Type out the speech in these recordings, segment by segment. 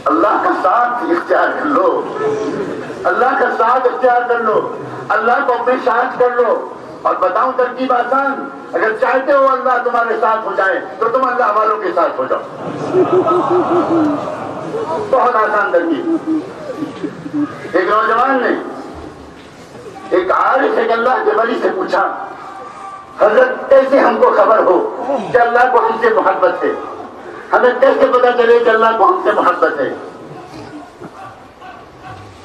اللہ کا ساتھ اختیار کر لو، اللہ کا ساتھ اختیار کر لو، اللہ کو اپنے ساتھ کر لو. اور بتاؤں ترکیب آسان، اگر چاہتے ہو اللہ تمہارے ساتھ ہو جائے تو تم اللہ والوں کے ساتھ ہو جاؤ. بہت آسان ترکیب. ایک نوجوان نے ایک عارف ایک اللہ کے ولی سے پوچھا، حضرت کیسے ہم کو خبر ہو کہ اللہ کو ہم سے محبت ہے، ہمیں کیسے پتا چلے کہ اللہ کو ہم سے محبت ہے؟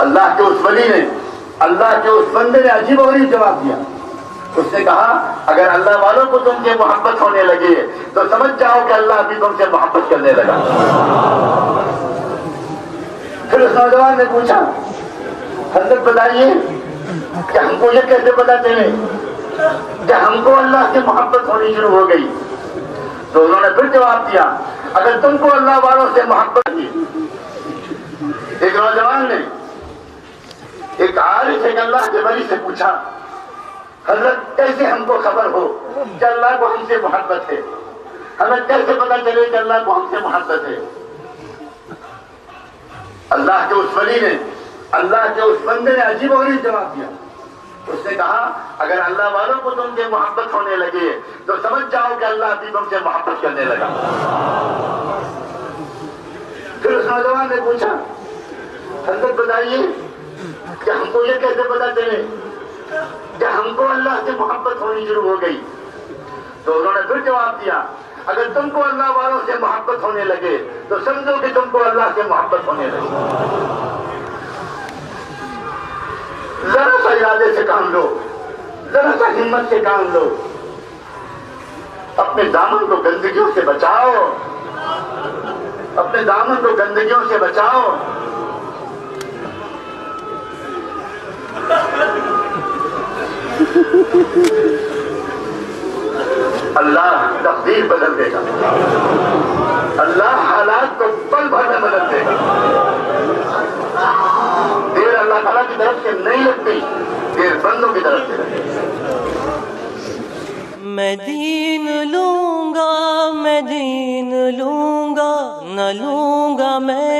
اللہ کے اس ولی نے، اللہ کے اس بندے نے عجیب و غریب جواب دیا. اس نے کہا اگر اللہ والوں کو تم سے محبت ہونے لگے تو سمجھ جاؤ کہ اللہ بھی تم سے محبت کرنے لگا. پھر اس نوجوان نے پوچھا، حضرت بتائیے کہ ہم کو یہ کیسے پتا چلے کہ ہم کو اللہ سے محبت ہونی شروع ہو گئی؟ تو انہوں نے پھر جواب دیا، اگر تم کو اللہ والوں سے محبت کی. ایک نوجوان نے ایک عارف ایک اللہ کے ولی سے پوچھا، حضرت کیسے ہم کو خبر ہو کہ اللہ کو ہم سے محبت ہے، ہمیں کیسے پتا چلے کہ اللہ کو ہم سے محبت ہے؟ اللہ کے اس ولی نے، اللہ کے اس بندے نے عجیب و غریب جواب دیا. اس نے کہا اگر اللہ والوں کو تم سے محبت ہونے لگے تو سمجھ جاؤ کہ اللہ بھی تم سے محبت کرنے لگا. پھر اس نوجوان نے پوچھا، حضرت بتائیے کہ ہم کو یہ کیسے پتا چلے کہ ہم کو اللہ سے محبت ہونی شروع ہو گئی؟ تو انہوں نے پھر جواب دیا، اگر تم کو اللہ والوں سے محبت ہونے لگے تو سمجھو کہ تم کو اللہ سے محبت ہونے لگی. ذرا سا ارادے سے کام لو، ذرا سا ہمت سے کام لو، اپنے دامن کو گندگیوں سے بچاؤ، اپنے دامن کو گندگیوں سے بچاؤ. اللہ تقدیر بدل دے گا، اللہ حالات کو پل بھر میں بدل دے گا. دیر اللہ تعالیٰ کی طرف سے نہیں لگتی، دیر بندوں کی طرف سے لگتی. میں دین لوں گا، میں دین لوں گا، نہ لوں گا میں